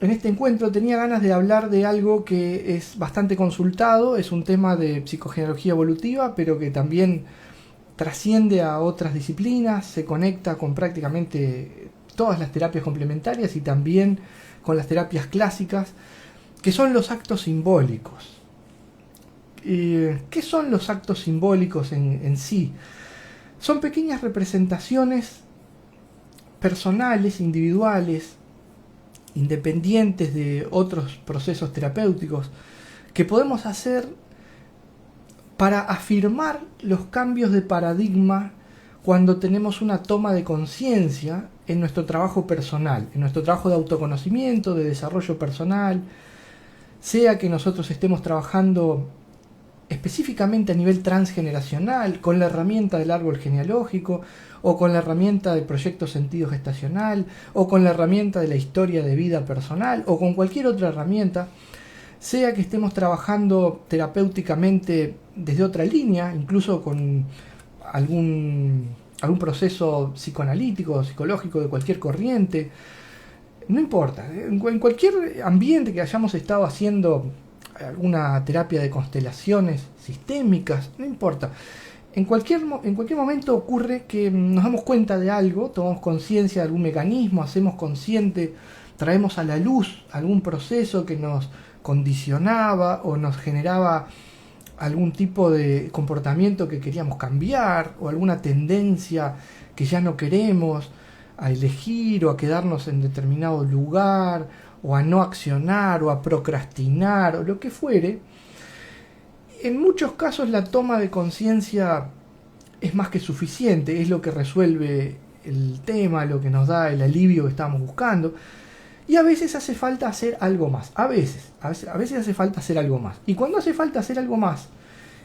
en este encuentro tenía ganas de hablar de algo que es bastante consultado, es un tema de psicogenealogía evolutiva, pero que también trasciende a otras disciplinas, se conecta con prácticamente todas las terapias complementarias y también con las terapias clásicas, que son los actos simbólicos. ¿Qué son los actos simbólicos en sí? Son pequeñas representaciones personales, individuales, independientes de otros procesos terapéuticos, que podemos hacer para afirmar los cambios de paradigma cuando tenemos una toma de conciencia en nuestro trabajo personal, en nuestro trabajo de autoconocimiento, de desarrollo personal, sea que nosotros estemos trabajando específicamente a nivel transgeneracional, con la herramienta del árbol genealógico, o con la herramienta del proyecto sentido gestacional, o con la herramienta de la historia de vida personal, o con cualquier otra herramienta, sea que estemos trabajando terapéuticamente desde otra línea, incluso con algún proceso psicoanalítico, psicológico de cualquier corriente, no importa, en cualquier ambiente que hayamos estado haciendo alguna terapia de constelaciones sistémicas, no importa. En cualquier momento ocurre que nos damos cuenta de algo, tomamos conciencia de algún mecanismo, hacemos consciente, traemos a la luz algún proceso que nos condicionaba o nos generaba algún tipo de comportamiento que queríamos cambiar o alguna tendencia que ya no queremos, a elegir o a quedarnos en determinado lugar o a no accionar o a procrastinar o lo que fuere. En muchos casos la toma de conciencia es más que suficiente, es lo que resuelve el tema, lo que nos da el alivio que estamos buscando. Y a veces hace falta hacer algo más, a veces hace falta hacer algo más. Y cuando hace falta hacer algo más,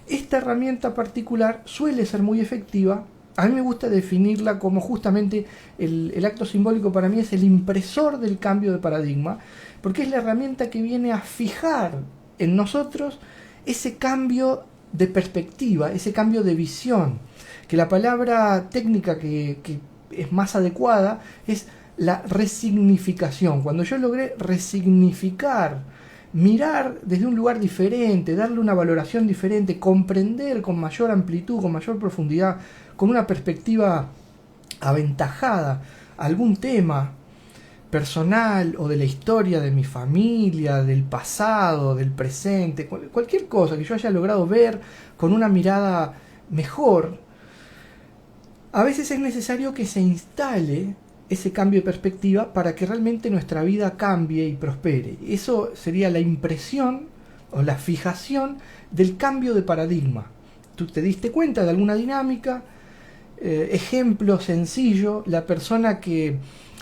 esta herramienta particular suele ser muy efectiva. A mí me gusta definirla como justamente el acto simbólico para mí es el impresor del cambio de paradigma, porque es la herramienta que viene a fijar en nosotros ese cambio de perspectiva, ese cambio de visión, que la palabra técnica que es más adecuada es la resignificación. Cuando yo logré resignificar, mirar desde un lugar diferente, darle una valoración diferente, comprender con mayor amplitud, con mayor profundidad, con una perspectiva aventajada algún tema personal o de la historia de mi familia, del pasado, del presente, cualquier cosa que yo haya logrado ver con una mirada mejor, a veces es necesario que se instale ese cambio de perspectiva para que realmente nuestra vida cambie y prospere. Eso sería la impresión o la fijación del cambio de paradigma. Tú te diste cuenta de alguna dinámica, ejemplo sencillo, la persona que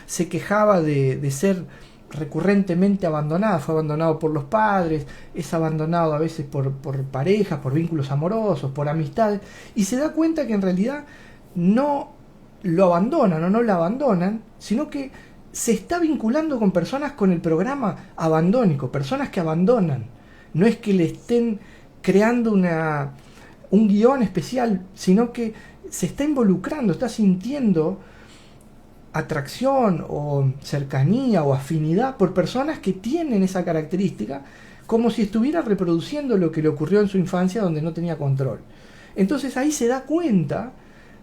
se quejaba de ser recurrentemente abandonada, fue abandonado por los padres, es abandonado a veces por parejas, por vínculos amorosos, por amistades, y se da cuenta que en realidad no lo abandonan o no la abandonan, sino que se está vinculando con personas con el programa abandónico, personas que abandonan. No es que le estén creando un guión especial, sino que se está involucrando, está sintiendo atracción o cercanía o afinidad por personas que tienen esa característica, como si estuviera reproduciendo lo que le ocurrió en su infancia donde no tenía control. Entonces ahí se da cuenta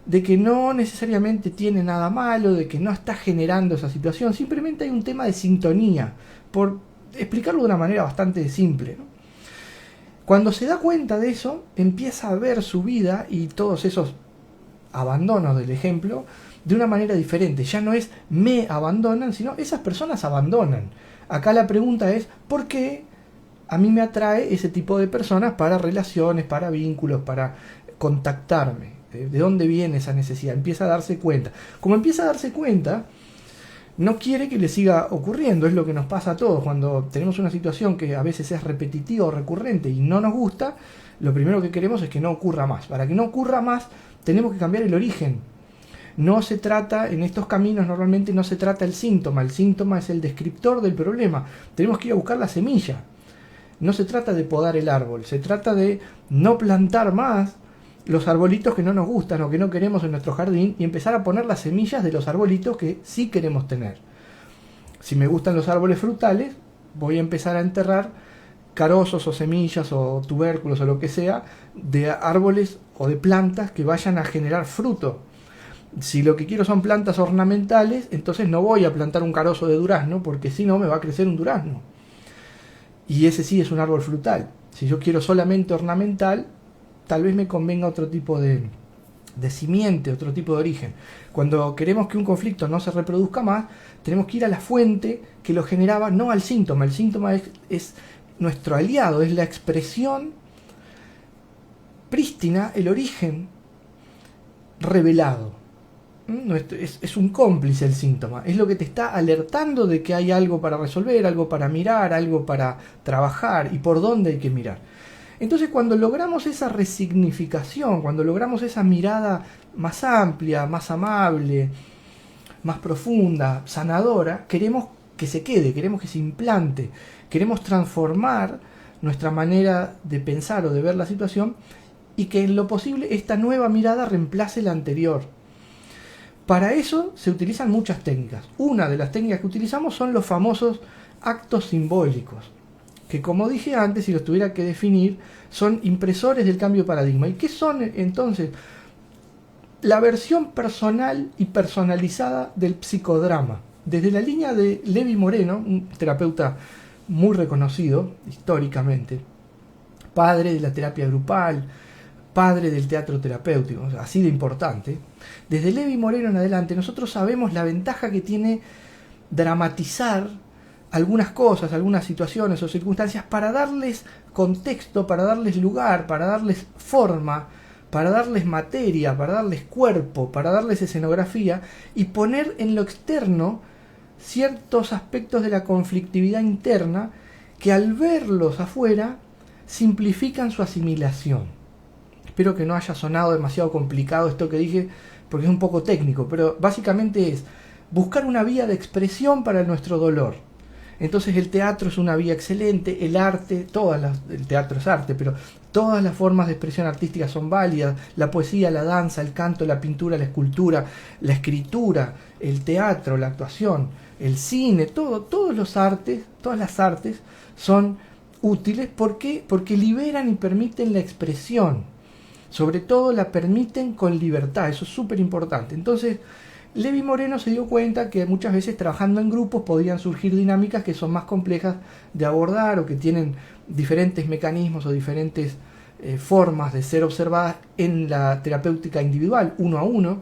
de que no necesariamente tiene nada malo, de que no está generando esa situación, simplemente hay un tema de sintonía, por explicarlo de una manera bastante simple, ¿no? Cuando se da cuenta de eso, empieza a ver su vida y todos esos abandonos del ejemplo de una manera diferente. Ya no es me abandonan, sino esas personas abandonan. Acá la pregunta es, ¿por qué a mí me atrae ese tipo de personas para relaciones, para vínculos, para contactarme? ¿De dónde viene esa necesidad? Empieza a darse cuenta. Como empieza a darse cuenta, no quiere que le siga ocurriendo. Es lo que nos pasa a todos. Cuando tenemos una situación que a veces es repetitiva o recurrente y no nos gusta, lo primero que queremos es que no ocurra más. Para que no ocurra más, tenemos que cambiar el origen. No se trata, en estos caminos normalmente no se trata el síntoma es el descriptor del problema. Tenemos que ir a buscar la semilla. No se trata de podar el árbol, se trata de no plantar más los arbolitos que no nos gustan o que no queremos en nuestro jardín y empezar a poner las semillas de los arbolitos que sí queremos tener. Si me gustan los árboles frutales, voy a empezar a enterrar carozos o semillas o tubérculos o lo que sea de árboles o de plantas que vayan a generar fruto. Si lo que quiero son plantas ornamentales, entonces no voy a plantar un carozo de durazno, porque si no me va a crecer un durazno. Y ese sí es un árbol frutal. Si yo quiero solamente ornamental, tal vez me convenga otro tipo de simiente, otro tipo de origen. Cuando queremos que un conflicto no se reproduzca más, tenemos que ir a la fuente que lo generaba, no al síntoma. El síntoma es nuestro aliado, es la expresión prístina, el origen revelado. Es un cómplice el síntoma, es lo que te está alertando de que hay algo para resolver, algo para mirar, algo para trabajar y por dónde hay que mirar. Entonces, cuando logramos esa resignificación, cuando logramos esa mirada más amplia, más amable, más profunda, sanadora, queremos que se quede, queremos que se implante, queremos transformar nuestra manera de pensar o de ver la situación y que en lo posible esta nueva mirada reemplace la anterior. Para eso se utilizan muchas técnicas. Una de las técnicas que utilizamos son los famosos actos simbólicos, que como dije antes, si los tuviera que definir, son impresores del cambio de paradigma. ¿Y qué son entonces? La versión personal y personalizada del psicodrama. Desde la línea de Levi Moreno, un terapeuta muy reconocido históricamente, padre de la terapia grupal, padre del teatro terapéutico, así de importante. Desde Levi Moreno en adelante nosotros sabemos la ventaja que tiene dramatizar algunas cosas, algunas situaciones o circunstancias para darles contexto, para darles lugar, para darles forma, para darles materia, para darles cuerpo, para darles escenografía y poner en lo externo ciertos aspectos de la conflictividad interna que al verlos afuera simplifican su asimilación. Espero que no haya sonado demasiado complicado esto que dije, porque es un poco técnico, pero básicamente es buscar una vía de expresión para nuestro dolor. Entonces el teatro es una vía excelente, el arte, el teatro es arte, pero todas las formas de expresión artística son válidas, la poesía, la danza, el canto, la pintura, la escultura, la escritura, el teatro, la actuación, el cine, todos los artes, todas las artes son útiles. ¿Por qué? Porque liberan y permiten la expresión. Sobre todo la permiten con libertad, eso es súper importante. Entonces, Levi Moreno se dio cuenta que muchas veces trabajando en grupos podían surgir dinámicas que son más complejas de abordar o que tienen diferentes mecanismos o diferentes formas de ser observadas en la terapéutica individual, uno a uno,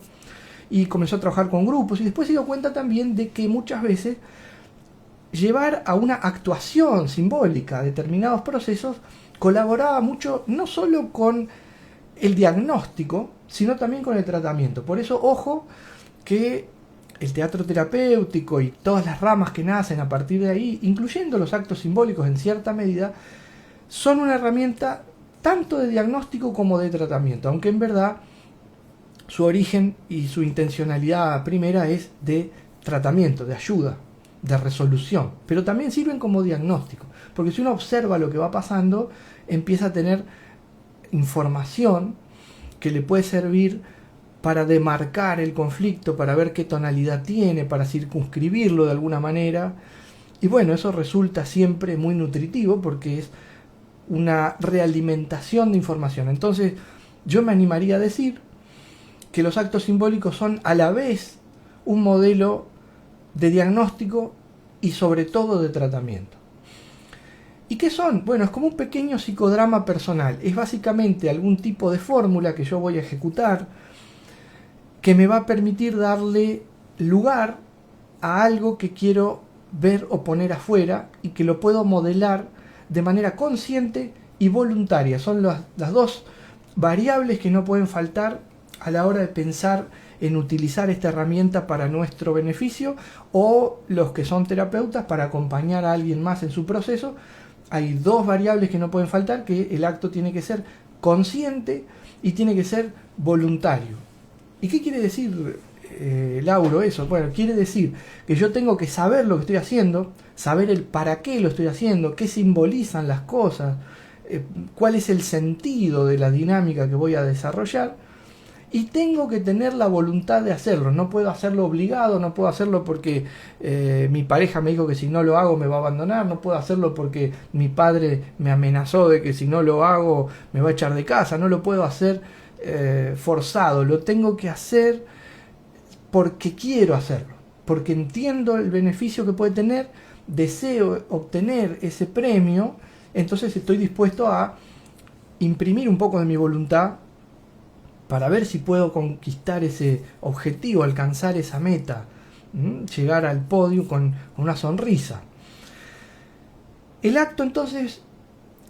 y comenzó a trabajar con grupos y después se dio cuenta también de que muchas veces llevar a una actuación simbólica determinados procesos colaboraba mucho no solo con el diagnóstico, sino también con el tratamiento. Por eso, ojo, que el teatro terapéutico y todas las ramas que nacen a partir de ahí, incluyendo los actos simbólicos en cierta medida, son una herramienta tanto de diagnóstico como de tratamiento, aunque en verdad su origen y su intencionalidad primera es de tratamiento, de ayuda, de resolución, pero también sirven como diagnóstico, porque si uno observa lo que va pasando, empieza a tener información que le puede servir para demarcar el conflicto, para ver qué tonalidad tiene, para circunscribirlo de alguna manera. Y bueno, eso resulta siempre muy nutritivo porque es una realimentación de información. Entonces, yo me animaría a decir que los actos simbólicos son a la vez un modelo de diagnóstico y sobre todo de tratamiento. ¿Y qué son? Bueno, es como un pequeño psicodrama personal. Es básicamente algún tipo de fórmula que yo voy a ejecutar que me va a permitir darle lugar a algo que quiero ver o poner afuera y que lo puedo modelar de manera consciente y voluntaria. Son las dos variables que no pueden faltar a la hora de pensar en utilizar esta herramienta para nuestro beneficio o los que son terapeutas para acompañar a alguien más en su proceso. Hay dos variables que no pueden faltar, que el acto tiene que ser consciente y tiene que ser voluntario. ¿Y qué quiere decir, Lauro, eso? Bueno, quiere decir que yo tengo que saber lo que estoy haciendo, saber el para qué lo estoy haciendo, qué simbolizan las cosas, cuál es el sentido de la dinámica que voy a desarrollar, y tengo que tener la voluntad de hacerlo. No puedo hacerlo obligado, no puedo hacerlo porque mi pareja me dijo que si no lo hago me va a abandonar, no puedo hacerlo porque mi padre me amenazó de que si no lo hago me va a echar de casa, no lo puedo hacer forzado, lo tengo que hacer porque quiero hacerlo, porque entiendo el beneficio que puede tener, deseo obtener ese premio, entonces estoy dispuesto a imprimir un poco de mi voluntad para ver si puedo conquistar ese objetivo, alcanzar esa meta, llegar al podio con una sonrisa. El acto entonces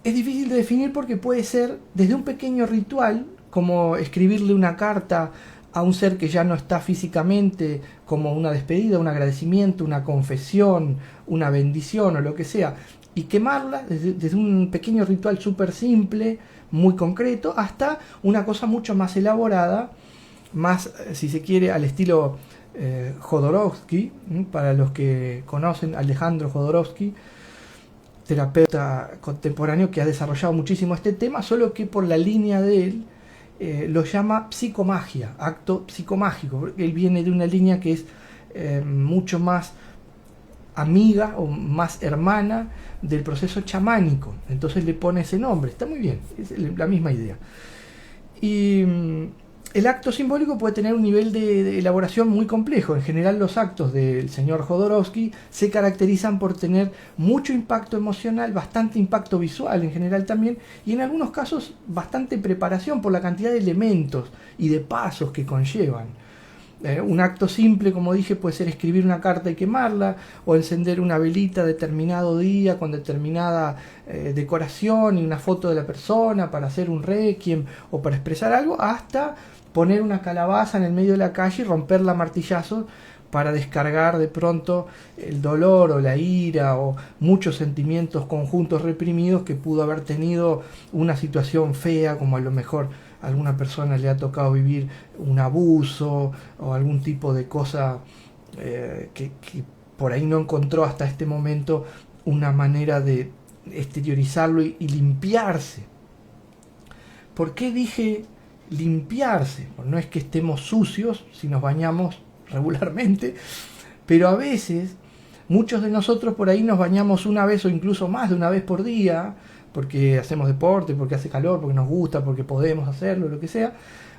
es difícil de definir porque puede ser desde un pequeño ritual, como escribirle una carta a un ser que ya no está físicamente, como una despedida, un agradecimiento, una confesión, una bendición o lo que sea, y quemarla desde un pequeño ritual súper simple, muy concreto, hasta una cosa mucho más elaborada, más, si se quiere, al estilo Jodorowsky, para los que conocen Alejandro Jodorowsky, terapeuta contemporáneo que ha desarrollado muchísimo este tema, solo que por la línea de él lo llama psicomagia, acto psicomágico, porque él viene de una línea que es mucho más amiga o más hermana del proceso chamánico, entonces le pone ese nombre, está muy bien, es la misma idea. Y el acto simbólico puede tener un nivel de elaboración muy complejo. En general los actos del señor Jodorowsky se caracterizan por tener mucho impacto emocional, bastante impacto visual en general también, y en algunos casos bastante preparación por la cantidad de elementos y de pasos que conllevan. Un acto simple, como dije, puede ser escribir una carta y quemarla, o encender una velita determinado día con determinada decoración y una foto de la persona para hacer un requiem o para expresar algo, hasta poner una calabaza en el medio de la calle y romperla a martillazos para descargar de pronto el dolor o la ira o muchos sentimientos conjuntos reprimidos que pudo haber tenido una situación fea, como a lo mejor a alguna persona le ha tocado vivir un abuso o algún tipo de cosa que por ahí no encontró hasta este momento una manera de exteriorizarlo y limpiarse. ¿Por qué dije limpiarse? Pues no es que estemos sucios si nos bañamos regularmente, pero a veces muchos de nosotros por ahí nos bañamos una vez o incluso más de una vez por día, porque hacemos deporte, porque hace calor, porque nos gusta, porque podemos hacerlo, lo que sea,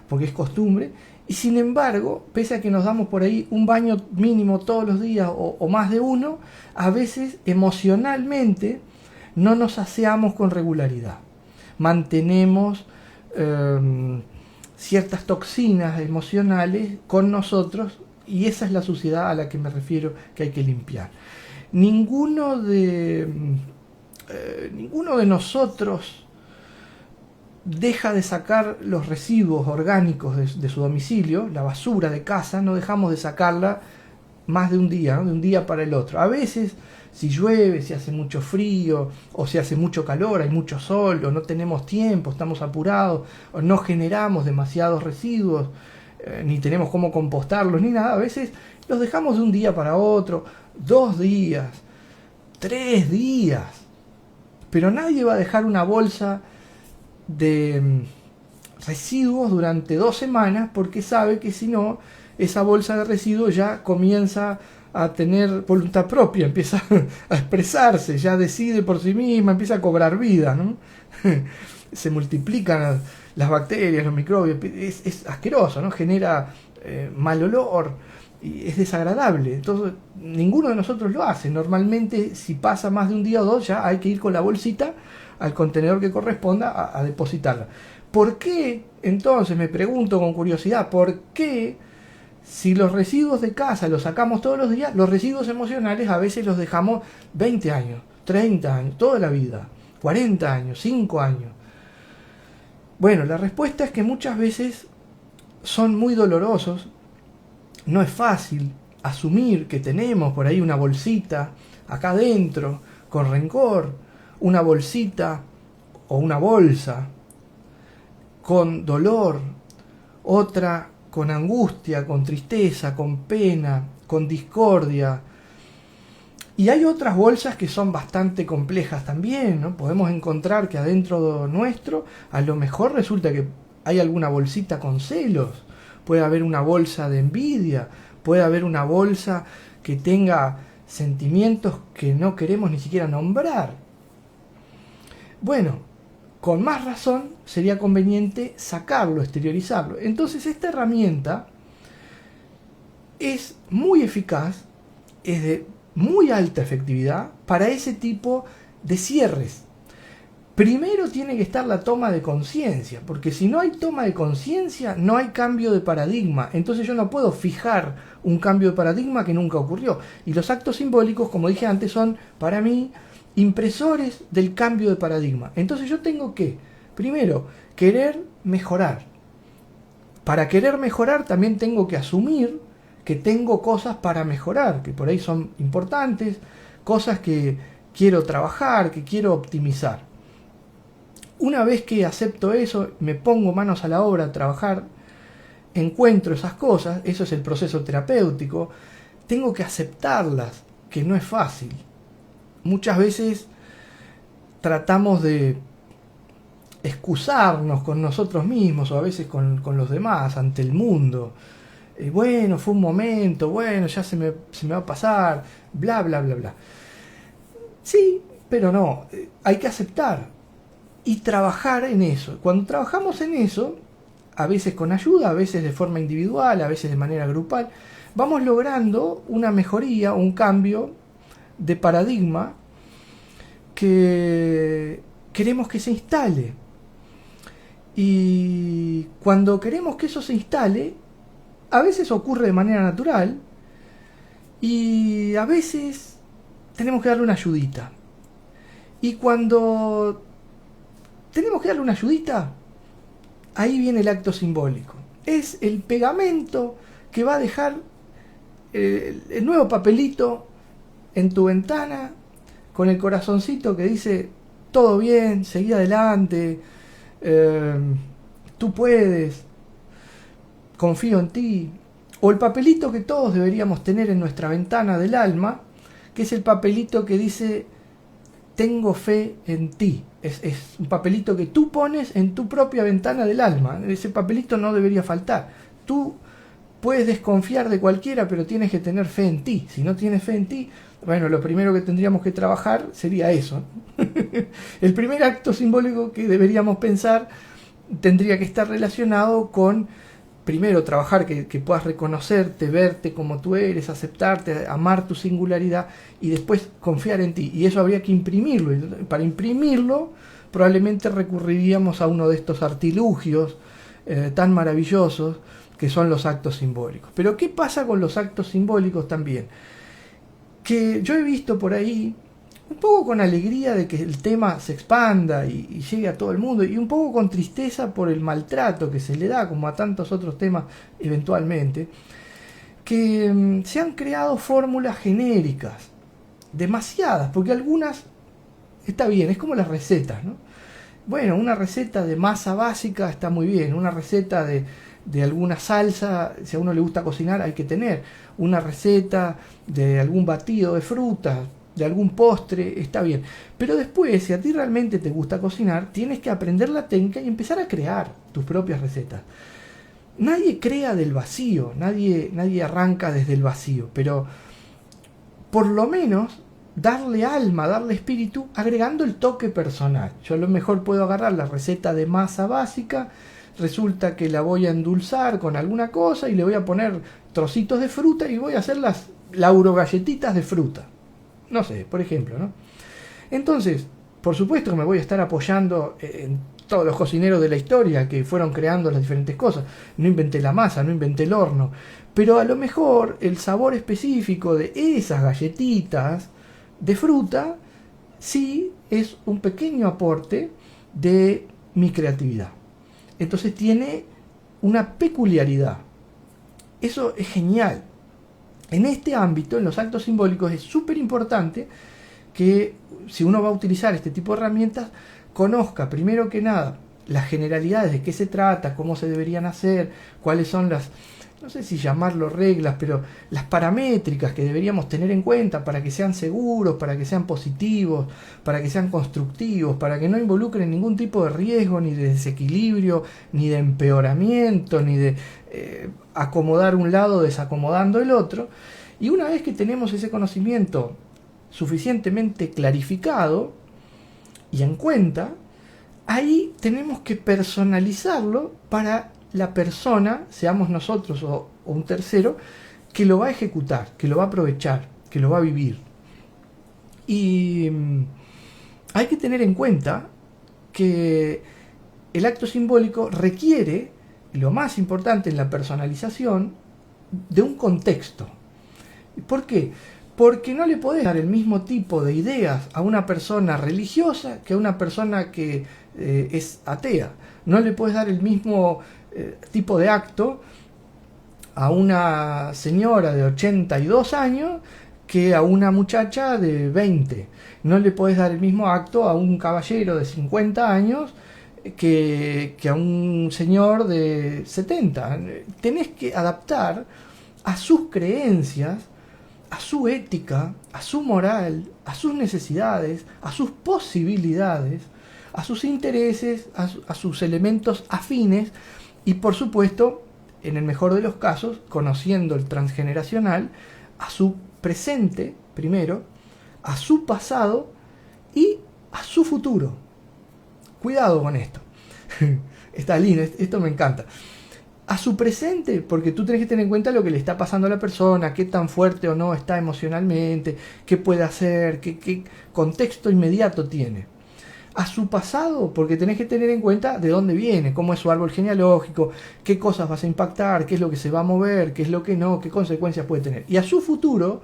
porque es costumbre, y sin embargo, pese a que nos damos por ahí un baño mínimo todos los días o más de uno, a veces emocionalmente no nos aseamos con regularidad, mantenemos ciertas toxinas emocionales con nosotros, y esa es la suciedad a la que me refiero que hay que limpiar. Ninguno de nosotros deja de sacar los residuos orgánicos de su domicilio, la basura de casa, no dejamos de sacarla más de un día, ¿no? De un día para el otro. A veces, si llueve, si hace mucho frío, o si hace mucho calor, hay mucho sol, o no tenemos tiempo, estamos apurados, o no generamos demasiados residuos, ni tenemos cómo compostarlos, ni nada, a veces los dejamos de un día para otro, 2 días, 3 días, pero nadie va a dejar una bolsa de residuos durante 2 semanas porque sabe que si no, esa bolsa de residuos ya comienza a tener voluntad propia, empieza a expresarse, ya decide por sí misma, empieza a cobrar vida, ¿no? Se multiplican las bacterias, los microbios, es asqueroso, ¿no? Genera mal olor y es desagradable. Entonces, ninguno de nosotros lo hace. Normalmente, si pasa más de un día o 2, ya hay que ir con la bolsita al contenedor que corresponda a depositarla. ¿Por qué? Entonces, me pregunto con curiosidad, ¿por qué si los residuos de casa los sacamos todos los días, los residuos emocionales a veces los dejamos 20 años, 30 años, toda la vida, 40 años, 5 años? Bueno, la respuesta es que muchas veces son muy dolorosos. No es fácil asumir que tenemos por ahí una bolsita acá adentro con rencor, una bolsita o una bolsa con dolor, otra con angustia, con tristeza, con pena, con discordia. Y hay otras bolsas que son bastante complejas también, ¿no? Podemos encontrar que adentro nuestro a lo mejor resulta que hay alguna bolsita con celos, puede haber una bolsa de envidia, puede haber una bolsa que tenga sentimientos que no queremos ni siquiera nombrar. Bueno, con más razón sería conveniente sacarlo, exteriorizarlo. Entonces esta herramienta es muy eficaz, es de muy alta efectividad para ese tipo de cierres. Primero tiene que estar la toma de conciencia, porque si no hay toma de conciencia, no hay cambio de paradigma. Entonces yo no puedo fijar un cambio de paradigma que nunca ocurrió. Y los actos simbólicos, como dije antes, son para mí impresores del cambio de paradigma. Entonces yo tengo que, primero, querer mejorar. Para querer mejorar también tengo que asumir que tengo cosas para mejorar, que por ahí son importantes, cosas que quiero trabajar, que quiero optimizar. Una vez que acepto eso, me pongo manos a la obra a trabajar, encuentro esas cosas, eso es el proceso terapéutico, tengo que aceptarlas, que no es fácil. Muchas veces tratamos de excusarnos con nosotros mismos o a veces con los demás ante el mundo. Bueno, fue un momento, bueno, ya se me va a pasar, bla, bla, bla, bla. Sí, pero no, hay que aceptar y trabajar en eso. Cuando trabajamos en eso, a veces con ayuda, a veces de forma individual, a veces de manera grupal, vamos logrando una mejoría, un cambio de paradigma que queremos que se instale. Y cuando queremos que eso se instale, a veces ocurre de manera natural y a veces tenemos que darle una ayudita. Y cuando tenemos que darle una ayudita, ahí viene el acto simbólico. Es el pegamento que va a dejar el nuevo papelito en tu ventana con el corazoncito que dice todo bien, seguí adelante, tú puedes, confío en ti. O el papelito que todos deberíamos tener en nuestra ventana del alma, que es el papelito que dice tengo fe en ti. Es un papelito que tú pones en tu propia ventana del alma. Ese papelito no debería faltar. Tú puedes desconfiar de cualquiera, pero tienes que tener fe en ti. Si no tienes fe en ti, bueno, lo primero que tendríamos que trabajar sería eso. El primer acto simbólico que deberíamos pensar tendría que estar relacionado con, primero, trabajar que puedas reconocerte, verte como tú eres, aceptarte, amar tu singularidad y después confiar en ti. Y eso habría que imprimirlo. Y para imprimirlo, probablemente recurriríamos a uno de estos artilugios tan maravillosos que son los actos simbólicos. Pero ¿qué pasa con los actos simbólicos también? Que yo he visto por ahí, un poco con alegría de que el tema se expanda y llegue a todo el mundo, y un poco con tristeza por el maltrato que se le da, como a tantos otros temas eventualmente, que se han creado fórmulas genéricas, demasiadas, porque algunas, está bien, es como las recetas, ¿no? Bueno, una receta de masa básica está muy bien, una receta de alguna salsa, si a uno le gusta cocinar, hay que tener una receta de algún batido de frutas, de algún postre, está bien. Pero después, si a ti realmente te gusta cocinar, tienes que aprender la técnica y empezar a crear tus propias recetas. Nadie crea del vacío, nadie arranca desde el vacío, pero por lo menos darle alma, darle espíritu, agregando el toque personal. Yo a lo mejor puedo agarrar la receta de masa básica, resulta que la voy a endulzar con alguna cosa y le voy a poner trocitos de fruta y voy a hacer las laurogalletitas de fruta. No sé, por ejemplo, ¿no? Entonces, por supuesto que me voy a estar apoyando en todos los cocineros de la historia que fueron creando las diferentes cosas. No inventé la masa, no inventé el horno, pero a lo mejor el sabor específico de esas galletitas de fruta sí es un pequeño aporte de mi creatividad. Entonces tiene una peculiaridad. Eso es genial. En este ámbito, en los actos simbólicos, es súper importante que si uno va a utilizar este tipo de herramientas, conozca primero que nada las generalidades de qué se trata, cómo se deberían hacer, cuáles son no sé si llamarlo reglas, pero las paramétricas que deberíamos tener en cuenta para que sean seguros, para que sean positivos, para que sean constructivos, para que no involucren ningún tipo de riesgo, ni de desequilibrio, ni de empeoramiento, ni de acomodar un lado desacomodando el otro. Y una vez que tenemos ese conocimiento suficientemente clarificado y en cuenta, ahí tenemos que personalizarlo para la persona, seamos nosotros o un tercero, que lo va a ejecutar, que lo va a aprovechar, que lo va a vivir. Y hay que tener en cuenta que el acto simbólico requiere, lo más importante en la personalización, de un contexto. ¿Por qué? Porque no le podés dar el mismo tipo de ideas a una persona religiosa que a una persona que es atea. No le podés dar el mismo tipo de acto a una señora de 82 años que a una muchacha de 20. No le podés dar el mismo acto a un caballero de 50 años que a un señor de 70. Tenés que adaptar a sus creencias, a su ética, a su moral, a sus necesidades, a sus posibilidades, a sus intereses, a sus elementos afines y, por supuesto, en el mejor de los casos, conociendo el transgeneracional, a su presente primero, a su pasado y a su futuro. Cuidado con esto. Está lindo, esto me encanta. A su presente, porque tú tienes que tener en cuenta lo que le está pasando a la persona, qué tan fuerte o no está emocionalmente, qué puede hacer, qué contexto inmediato tiene. A su pasado, porque tenés que tener en cuenta de dónde viene, cómo es su árbol genealógico, qué cosas vas a impactar, qué es lo que se va a mover, qué es lo que no, qué consecuencias puede tener. Y a su futuro,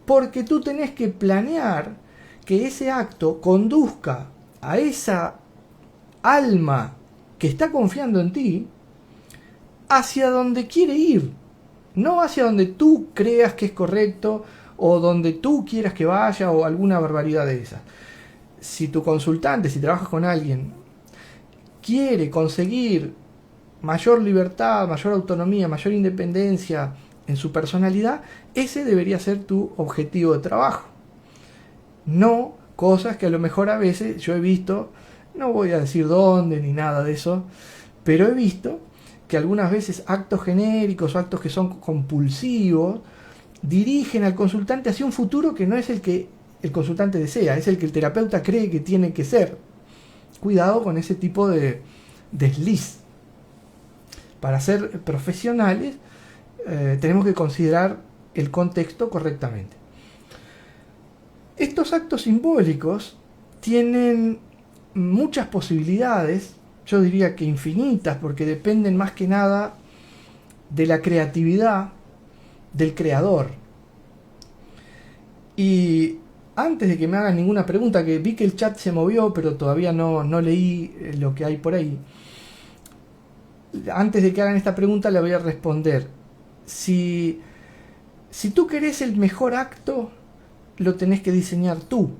porque tú tenés que planear que ese acto conduzca a esa alma que está confiando en ti hacia donde quiere ir, no hacia donde tú creas que es correcto o donde tú quieras que vaya o alguna barbaridad de esas. Si tu consultante, si trabajas con alguien, quiere conseguir mayor libertad, mayor autonomía, mayor independencia en su personalidad, ese debería ser tu objetivo de trabajo. No cosas que a lo mejor a veces yo he visto, no voy a decir dónde ni nada de eso, pero he visto que algunas veces actos genéricos o actos que son compulsivos dirigen al consultante hacia un futuro que no es el que el consultante desea, es el que el terapeuta cree que tiene que ser. Cuidado con ese tipo de desliz. Para ser profesionales tenemos que considerar el contexto correctamente. Estos actos simbólicos tienen muchas posibilidades, yo diría que infinitas, porque dependen más que nada de la creatividad del creador. Y antes de que me hagan ninguna pregunta, que vi que el chat se movió, pero todavía no leí lo que hay por ahí. Antes de que hagan esta pregunta, le voy a responder. Si tú querés el mejor acto, lo tenés que diseñar tú.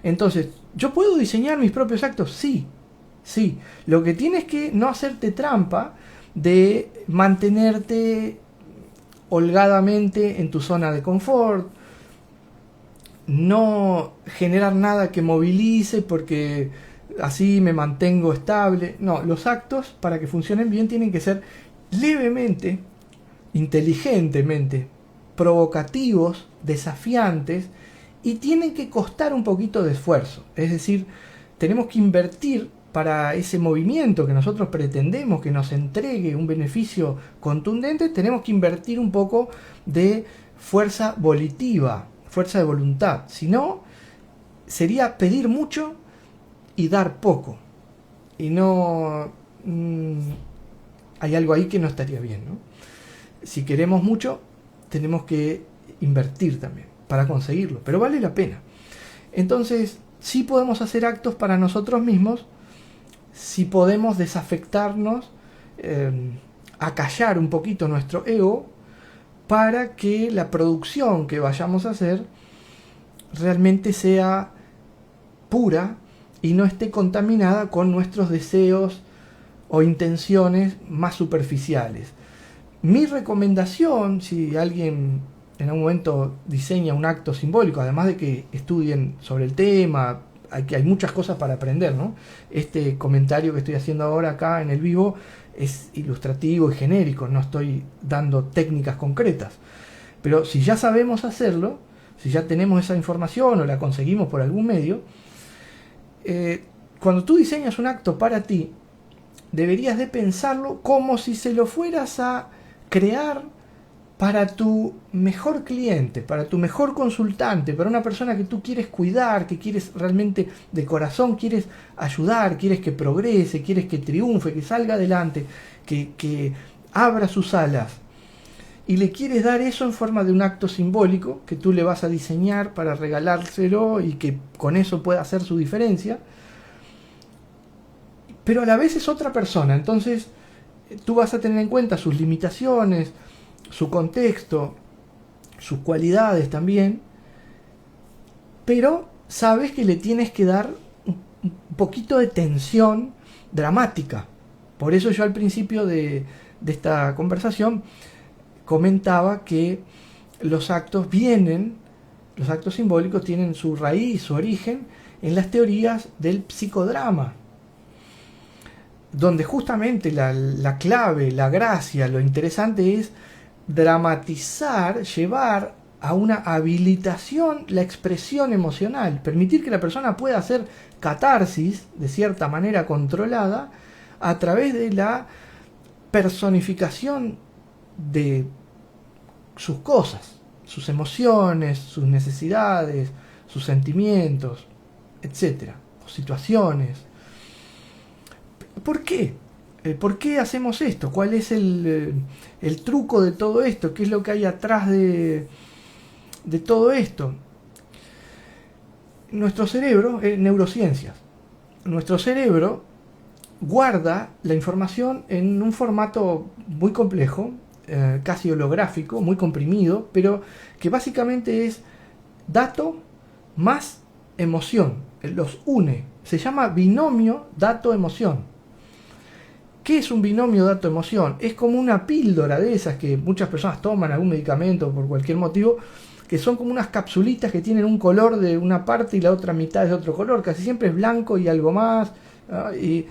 Entonces, ¿yo puedo diseñar mis propios actos? Sí. Lo que tienes que no hacerte trampa de mantenerte holgadamente en tu zona de confort, no generar nada que movilice porque así me mantengo estable. No, los actos para que funcionen bien tienen que ser levemente, inteligentemente, provocativos, desafiantes y tienen que costar un poquito de esfuerzo. Es decir, tenemos que invertir para ese movimiento que nosotros pretendemos que nos entregue un beneficio contundente, tenemos que invertir un poco de fuerza volitiva, fuerza de voluntad. Si no, sería pedir mucho y dar poco. Y no... hay algo ahí que no estaría bien, ¿no? Si queremos mucho, tenemos que invertir también para conseguirlo, pero vale la pena. Entonces, sí podemos hacer actos para nosotros mismos, si podemos desafectarnos, acallar un poquito nuestro ego, para que la producción que vayamos a hacer realmente sea pura y no esté contaminada con nuestros deseos o intenciones más superficiales. Mi recomendación, si alguien en algún momento diseña un acto simbólico, además de que estudien sobre el tema, hay muchas cosas para aprender, ¿no? Este comentario que estoy haciendo ahora acá en el vivo es ilustrativo y genérico, no estoy dando técnicas concretas. Pero si ya sabemos hacerlo, si ya tenemos esa información o la conseguimos por algún medio, cuando tú diseñas un acto para ti, deberías de pensarlo como si se lo fueras a crear para tu mejor cliente, para tu mejor consultante, para una persona que tú quieres cuidar, que quieres realmente de corazón, quieres ayudar, quieres que progrese, quieres que triunfe, que salga adelante, que abra sus alas. Y le quieres dar eso en forma de un acto simbólico que tú le vas a diseñar para regalárselo y que con eso pueda hacer su diferencia. Pero a la vez es otra persona, entonces tú vas a tener en cuenta sus limitaciones, su contexto, sus cualidades también, pero sabes que le tienes que dar un poquito de tensión dramática. Por eso yo al principio de esta conversación comentaba que los actos simbólicos tienen su raíz, su origen en las teorías del psicodrama, donde justamente la clave, la gracia, lo interesante es dramatizar, llevar a una habilitación la expresión emocional, permitir que la persona pueda hacer catarsis de cierta manera controlada a través de la personificación de sus cosas, sus emociones, sus necesidades, sus sentimientos, etcétera, situaciones. ¿Por qué? ¿Por qué hacemos esto? ¿Cuál es el truco de todo esto? ¿Qué es lo que hay atrás de todo esto? Nuestro cerebro, neurociencias, nuestro cerebro guarda la información en un formato muy complejo, casi holográfico, muy comprimido, pero que básicamente es dato más emoción, los une. Se llama binomio dato-emoción. ¿Qué es un binomio dato-emoción? Es como una píldora de esas que muchas personas toman, algún medicamento por cualquier motivo, que son como unas capsulitas que tienen un color de una parte y la otra mitad es de otro color, casi siempre es blanco y algo más. Y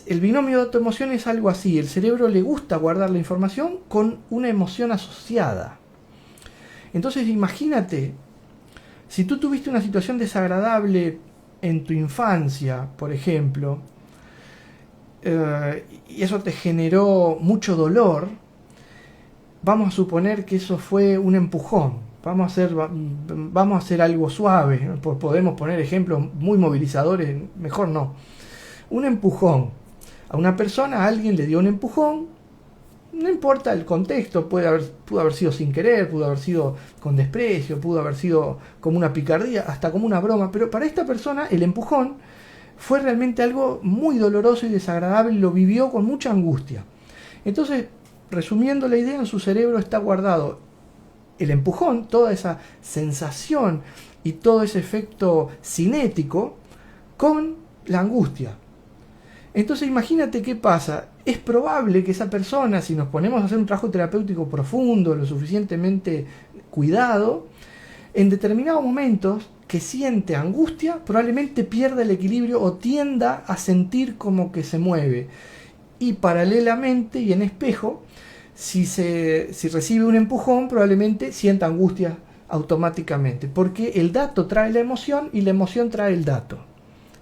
el binomio dato-emoción es algo así, el cerebro le gusta guardar la información con una emoción asociada. Entonces imagínate, si tú tuviste una situación desagradable en tu infancia, por ejemplo, y eso te generó mucho dolor, vamos a suponer que eso fue un empujón, vamos a hacer algo suave, podemos poner ejemplos muy movilizadores, mejor no. Un empujón. A una persona, a alguien le dio un empujón, no importa el contexto, pudo haber sido sin querer, pudo haber sido con desprecio, pudo haber sido como una picardía, hasta como una broma, pero para esta persona el empujón fue realmente algo muy doloroso y desagradable, lo vivió con mucha angustia. Entonces, resumiendo la idea, en su cerebro está guardado el empujón, toda esa sensación y todo ese efecto cinético con la angustia. Entonces imagínate qué pasa. Es probable que esa persona, si nos ponemos a hacer un trabajo terapéutico profundo, lo suficientemente cuidado, en determinados momentos que siente angustia, probablemente pierda el equilibrio o tienda a sentir como que se mueve. Y paralelamente y en espejo, si recibe un empujón, probablemente sienta angustia automáticamente, porque el dato trae la emoción y la emoción trae el dato.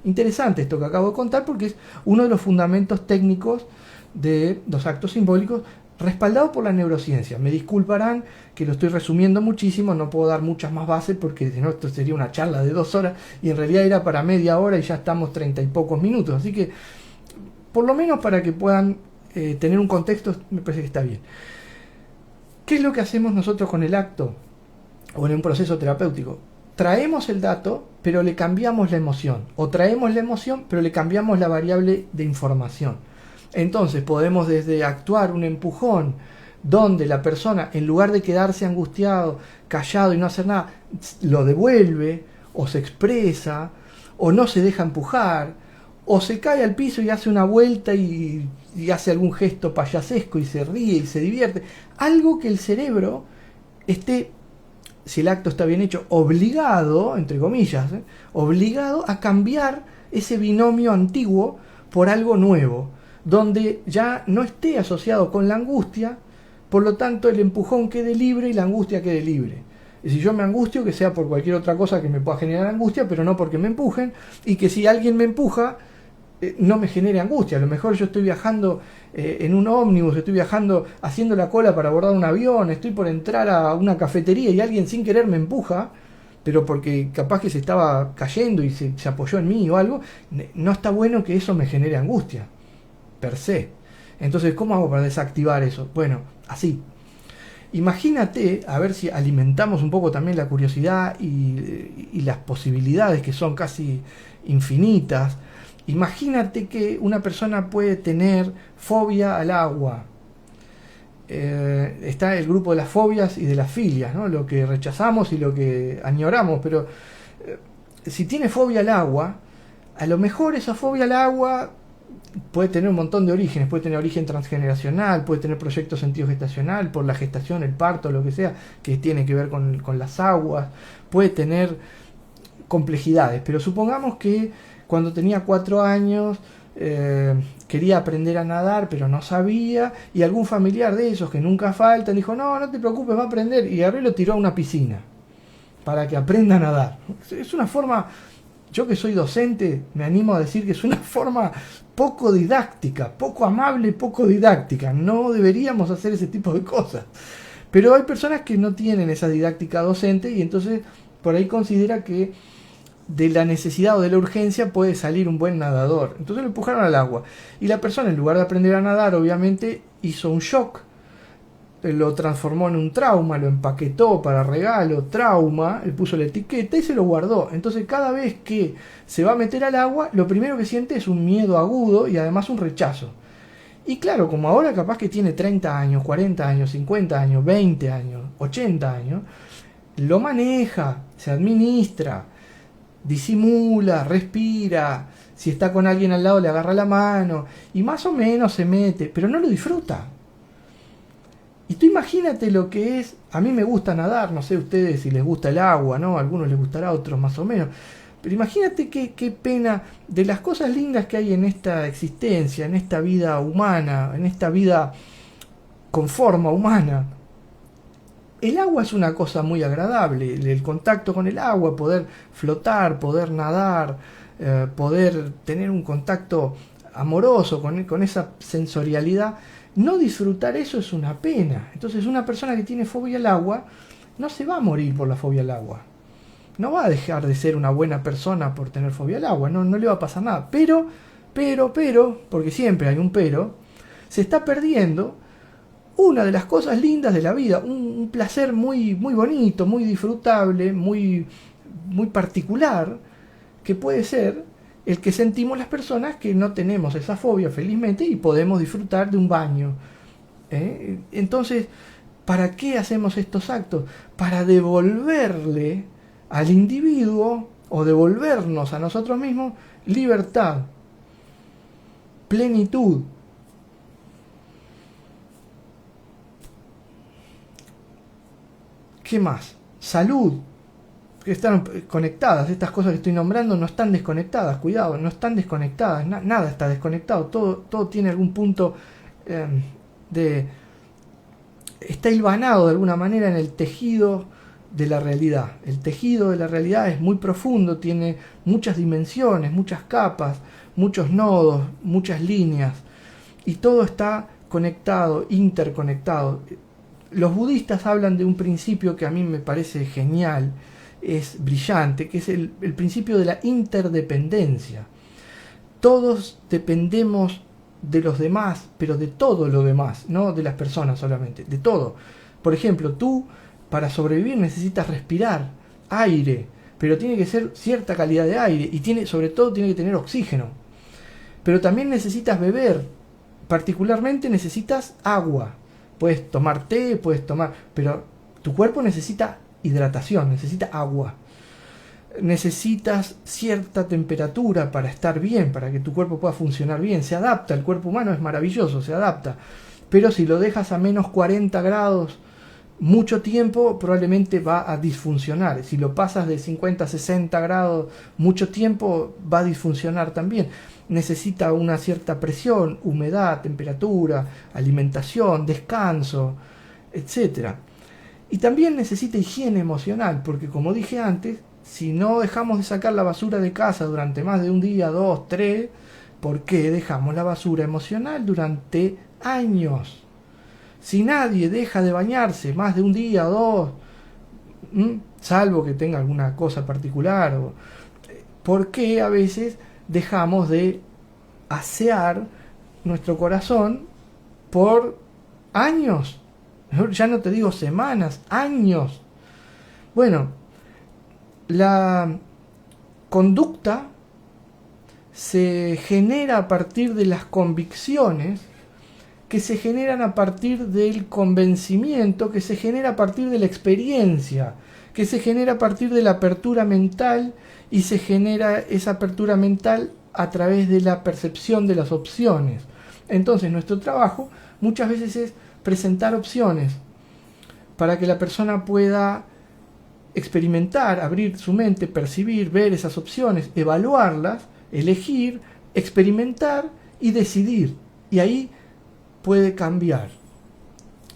Interesante esto que acabo de contar porque es uno de los fundamentos técnicos de los actos simbólicos respaldado por la neurociencia. Me disculparán que lo estoy resumiendo muchísimo, no puedo dar muchas más bases porque si no esto sería una charla de 2 horas y en realidad era para media hora y ya estamos 30 y pocos minutos. Así que por lo menos para que puedan tener un contexto me parece que está bien. ¿Qué es lo que hacemos nosotros con el acto o en un proceso terapéutico? Traemos el dato, pero le cambiamos la emoción. O traemos la emoción, pero le cambiamos la variable de información. Entonces podemos desde actuar un empujón, donde la persona, en lugar de quedarse angustiado, callado y no hacer nada, lo devuelve, o se expresa, o no se deja empujar, o se cae al piso y hace una vuelta y y hace algún gesto payasesco y se ríe y se divierte. Algo que el cerebro esté, si el acto está bien hecho, obligado, entre comillas, obligado a cambiar ese binomio antiguo por algo nuevo, donde ya no esté asociado con la angustia, por lo tanto el empujón quede libre y la angustia quede libre. Y si yo me angustio, que sea por cualquier otra cosa que me pueda generar angustia, pero no porque me empujen, y que si alguien me empuja, no me genere angustia. A lo mejor yo estoy viajando en un ómnibus, estoy viajando haciendo la cola para abordar un avión, estoy por entrar a una cafetería y alguien sin querer me empuja, pero porque capaz que se estaba cayendo y se apoyó en mí o algo. No está bueno que eso me genere angustia, per se. Entonces, ¿cómo hago para desactivar eso? Bueno, así. Imagínate, a ver si alimentamos un poco también la curiosidad y las posibilidades que son casi infinitas. Imagínate que una persona puede tener fobia al agua. Está el grupo de las fobias y de las filias, ¿no? Lo que rechazamos y lo que añoramos, pero si tiene fobia al agua, a lo mejor esa fobia al agua puede tener un montón de orígenes, puede tener origen transgeneracional, puede tener proyecto sentido gestacional, por la gestación, el parto, lo que sea, que tiene que ver con las aguas, puede tener complejidades, pero supongamos que cuando tenía 4 años quería aprender a nadar, pero no sabía, y algún familiar de esos que nunca faltan dijo, no, no te preocupes, va a aprender, y agarró y lo tiró a una piscina para que aprenda a nadar. Es una forma, yo que soy docente, me animo a decir que es una forma poco didáctica, poco amable, poco didáctica. No deberíamos hacer ese tipo de cosas. Pero hay personas que no tienen esa didáctica docente y entonces por ahí considera que de la necesidad o de la urgencia puede salir un buen nadador. Entonces lo empujaron al agua. Y la persona, en lugar de aprender a nadar, obviamente hizo un shock, lo transformó en un trauma, lo empaquetó para regalo, trauma, le puso la etiqueta y se lo guardó. Entonces cada vez que se va a meter al agua, lo primero que siente es un miedo agudo y además un rechazo. Y claro, como ahora capaz que tiene 30 años, 40 años, 50 años, 20 años, 80 años, lo maneja, se administra, disimula, respira, si está con alguien al lado le agarra la mano y más o menos se mete, pero no lo disfruta. Y tú imagínate lo que es, a mí me gusta nadar, no sé ustedes si les gusta el agua, ¿no? A algunos les gustará, a otros más o menos. Pero imagínate qué pena de las cosas lindas que hay en esta existencia, en esta vida humana, en esta vida con forma humana. El agua es una cosa muy agradable, el contacto con el agua, poder flotar, poder nadar, poder tener un contacto amoroso con esa sensorialidad. No disfrutar eso es una pena. Entonces una persona que tiene fobia al agua no se va a morir por la fobia al agua. No va a dejar de ser una buena persona por tener fobia al agua. No le va a pasar nada. Pero, porque siempre hay un pero, se está perdiendo una de las cosas lindas de la vida. Un placer muy, muy bonito, muy disfrutable, muy, muy particular, que puede ser el que sentimos las personas que no tenemos esa fobia, felizmente, y podemos disfrutar de un baño. Entonces, ¿para qué hacemos estos actos? Para devolverle al individuo, o devolvernos a nosotros mismos, libertad, plenitud. ¿Qué más? Salud. Que están conectadas, estas cosas que estoy nombrando no están desconectadas, cuidado, no están desconectadas, nada está desconectado, todo tiene algún punto está hilvanado de alguna manera en el tejido de la realidad. El tejido de la realidad es muy profundo, tiene muchas dimensiones, muchas capas, muchos nodos, muchas líneas, y todo está conectado, interconectado. Los budistas hablan de un principio que a mí me parece genial, es brillante, que es el principio de la interdependencia. Todos dependemos de los demás, pero de todo lo demás, no de las personas solamente, de todo. Por ejemplo, tú para sobrevivir necesitas respirar aire, pero tiene que ser cierta calidad de aire y sobre todo tiene que tener oxígeno. Pero también necesitas beber, particularmente necesitas agua. Puedes tomar té, puedes tomar, pero tu cuerpo necesita hidratación, necesita agua. necesitas cierta temperatura para estar bien, para que tu cuerpo pueda funcionar bien. Se adapta, el cuerpo humano es maravilloso, se adapta. Pero si lo dejas a menos 40 grados mucho tiempo, probablemente va a disfuncionar. Si lo pasas de 50 a 60 grados mucho tiempo, va a disfuncionar también. Necesita una cierta presión, humedad, temperatura, alimentación, descanso, etcétera. Y también necesita higiene emocional, porque como dije antes, si no dejamos de sacar la basura de casa durante más de un día, 2, 3, ¿por qué dejamos la basura emocional durante años? Si nadie deja de bañarse más de un día o 2, salvo que tenga alguna cosa particular, ¿por qué a veces dejamos de asear nuestro corazón por años? Ya no te digo semanas, años. Bueno, la conducta se genera a partir de las convicciones, que se generan a partir del convencimiento, que se genera a partir de la experiencia, que se genera a partir de la apertura mental, y se genera esa apertura mental a través de la percepción de las opciones. Entonces nuestro trabajo muchas veces es presentar opciones para que la persona pueda experimentar, abrir su mente, percibir, ver esas opciones, evaluarlas, elegir, experimentar y decidir. Y ahí puede cambiar.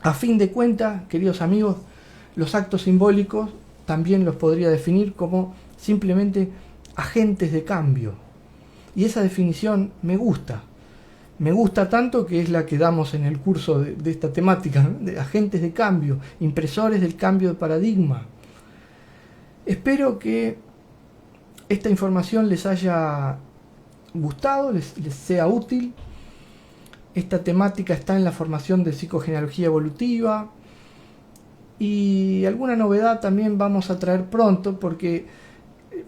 A fin de cuentas, queridos amigos, los actos simbólicos también los podría definir como simplemente agentes de cambio. Y esa definición me gusta. Me gusta tanto que es la que damos en el curso de esta temática, ¿no? De agentes de cambio, impresores del cambio de paradigma. Espero que esta información les haya gustado, les sea útil. Esta temática está en la formación de psicogenealogía evolutiva, y alguna novedad también vamos a traer pronto, porque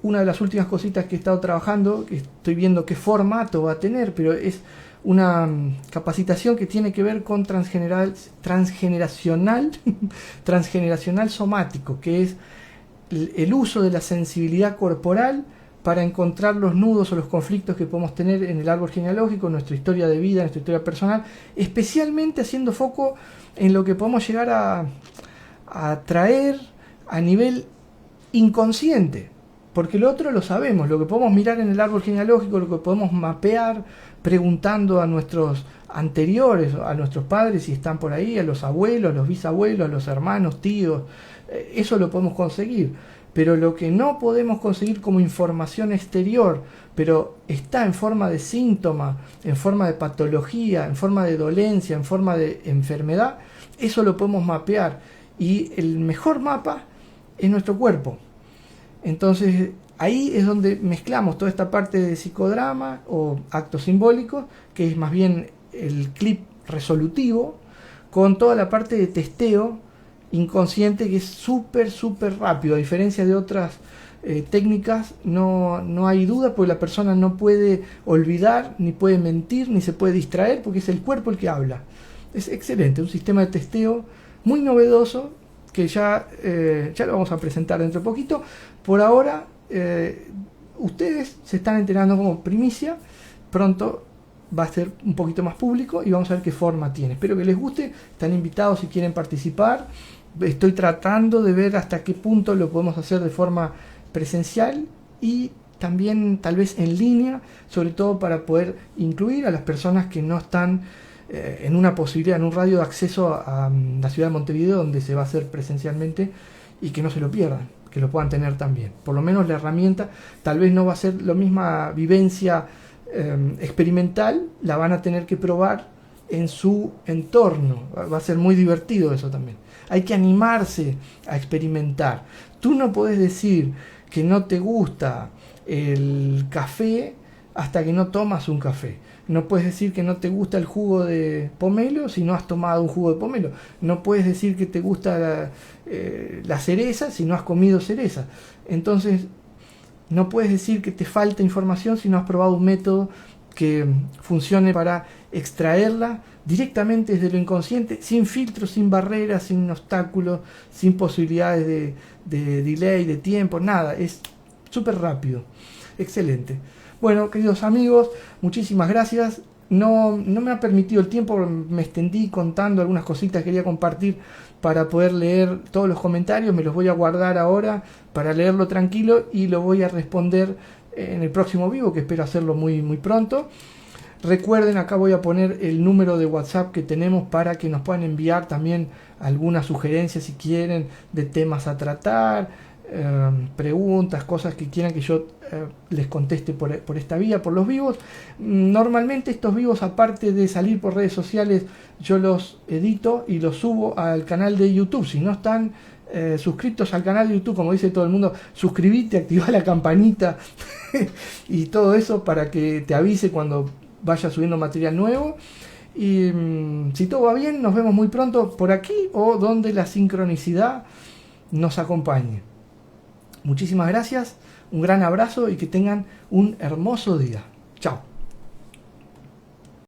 una de las últimas cositas que he estado trabajando, que estoy viendo qué formato va a tener, pero es una capacitación que tiene que ver con transgeneracional somático, que es el uso de la sensibilidad corporal para encontrar los nudos o los conflictos que podemos tener en el árbol genealógico, en nuestra historia de vida, en nuestra historia personal, especialmente haciendo foco en lo que podemos llegar a traer a nivel inconsciente, porque lo otro lo sabemos, lo que podemos mirar en el árbol genealógico, lo que podemos mapear preguntando a nuestros anteriores, a nuestros padres si están por ahí, a los abuelos, a los bisabuelos, a los hermanos, tíos, eso lo podemos conseguir. Pero lo que no podemos conseguir como información exterior, pero está en forma de síntoma, en forma de patología, en forma de dolencia, en forma de enfermedad, eso lo podemos mapear. Y el mejor mapa es nuestro cuerpo. Entonces ahí es donde mezclamos toda esta parte de psicodrama o actos simbólicos, que es más bien el clip resolutivo, con toda la parte de testeo inconsciente, que es súper rápido. A diferencia de otras técnicas, no hay duda, porque la persona no puede olvidar, ni puede mentir, ni se puede distraer, porque es el cuerpo el que habla. Es excelente, un sistema de testeo muy novedoso, que ya lo vamos a presentar dentro de poquito. Por ahora, ustedes se están enterando como primicia. Pronto va a ser un poquito más público y vamos a ver qué forma tiene. Espero que les guste, están invitados si quieren participar. Estoy tratando de ver hasta qué punto lo podemos hacer de forma presencial y también tal vez en línea, sobre todo para poder incluir a las personas que no están en una posibilidad, en un radio de acceso a la ciudad de Montevideo, donde se va a hacer presencialmente, y que no se lo pierdan, que lo puedan tener también. Por lo menos la herramienta tal vez no va a ser la misma vivencia experimental, la van a tener que probar en su entorno. Va a ser muy divertido eso también. Hay que animarse a experimentar. Tú no podés decir que no te gusta el café hasta que no tomas un café. No puedes decir que no te gusta el jugo de pomelo si no has tomado un jugo de pomelo. No puedes decir que te gusta la cereza si no has comido cereza. Entonces, no puedes decir que te falta información si no has probado un método que funcione para extraerla directamente desde lo inconsciente, sin filtros, sin barreras, sin obstáculos, sin posibilidades de delay, de tiempo, nada. Es súper rápido. Excelente. Bueno, queridos amigos, muchísimas gracias. No me ha permitido el tiempo, me extendí contando algunas cositas que quería compartir para poder leer todos los comentarios. Me los voy a guardar ahora para leerlo tranquilo y lo voy a responder en el próximo vivo, que espero hacerlo muy, muy pronto. Recuerden, acá voy a poner el número de WhatsApp que tenemos para que nos puedan enviar también algunas sugerencias si quieren de temas a tratar, preguntas, cosas que quieran que yo les conteste por esta vía, por los vivos. Normalmente estos vivos, aparte de salir por redes sociales, yo los edito y los subo al canal de YouTube. Si no están suscritos al canal de YouTube, como dice todo el mundo, suscribite, activa la campanita y todo eso para que te avise cuando vaya subiendo material nuevo. Y si todo va bien, nos vemos muy pronto por aquí o donde la sincronicidad nos acompañe. Muchísimas gracias, un gran abrazo y que tengan un hermoso día. Chao.